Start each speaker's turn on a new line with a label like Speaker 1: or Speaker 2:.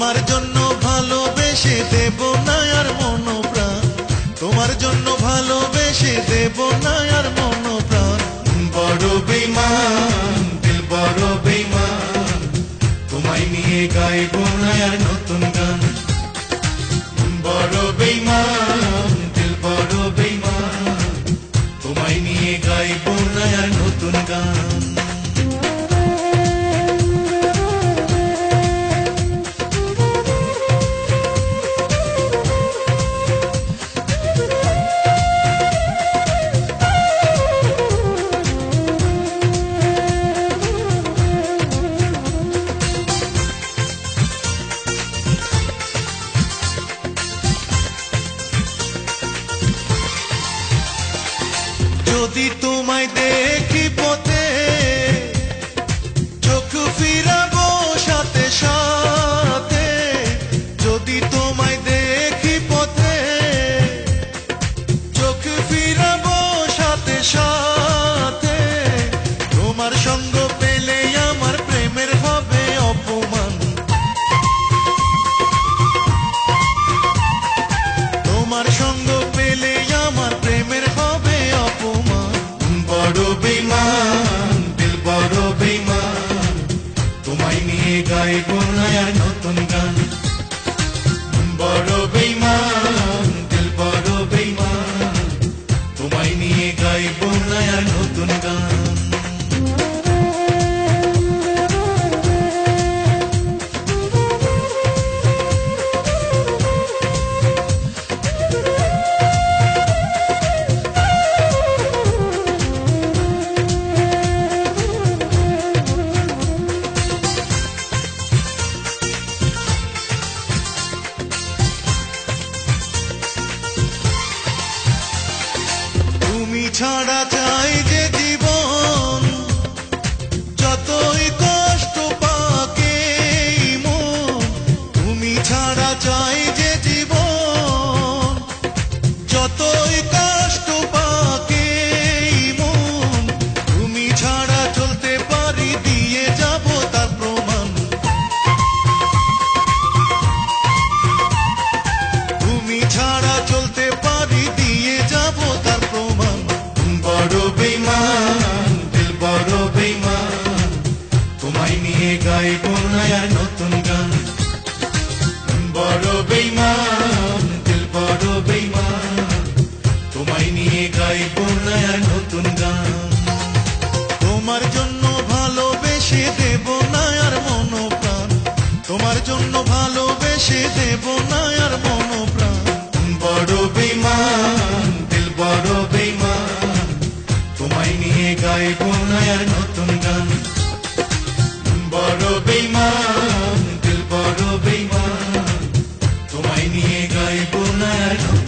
Speaker 1: তোমার জন্য ভালোবেসে দেব না আর মন প্রাণ, তোমার জন্য ভালোবেসে দেব না আর মন প্রাণ। বড় বেঈমান দিল বড় বেঈমান, তোমায় নিয়ে গাইবো না আর নতুন গান। বড় বেঈমান দিল বড় বেঈমান, তোমায় নিয়ে গাইবো না আর নতুন গান। যদি তোমায় দেখি পথে চোখ ফিরাবো সাথে সাথে, যদি তোমায় দেখি পথে চোখ ফিরাবো সাথে সাথে, তোমার সঙ্গ পেলে আমার প্রেমের হবে অপমান, তোমার সঙ্গ পেলে আমার প্রেমের হবে অপমান। বড় বেঈমান দিল বড় বেঈমান, তোমায় নিয়ে গাইবো না আর নতুন গান। বড় বেঈমান দিল বড় বেঈমান, তোমায় নিয়ে গাইবো না আর নতুন গান। তুমি ছাড়া চাই যে জীবন, যতই কষ্ট পাকে মন, তুমি ছাড়া চাই যে জীবন, যতই কষ্ট পাকে মন, তুমি ছাড়া চলতে পারি দিয়ে যাব তার প্রমাণ, তুমি ছাড়া চলতে পারি দিয়ে যাব তার প্রমাণ। বড় বেঈমান দিল বড় বেঈমান, তোমায় নিয়ে গাইবো না আর নতুন গান। বড় বেঈমান দিল বড় বেঈমান, তোমায় নিয়ে গাইবো না আর নতুন গান। তোমার জন্য ভালোবেসে দেব না আর মন প্রাণ, তোমার জন্য ভালোবেসে দেব না আর মন প্রাণ। বড় বেঈমান দিল বড় বেঈমান, তোমায় নিয়ে গাইবো না আর নতুন গান। বড় বেঈমান দিল বড় বেঈমান, তোমায় নিয়ে গাইবো না আর নতুন গান।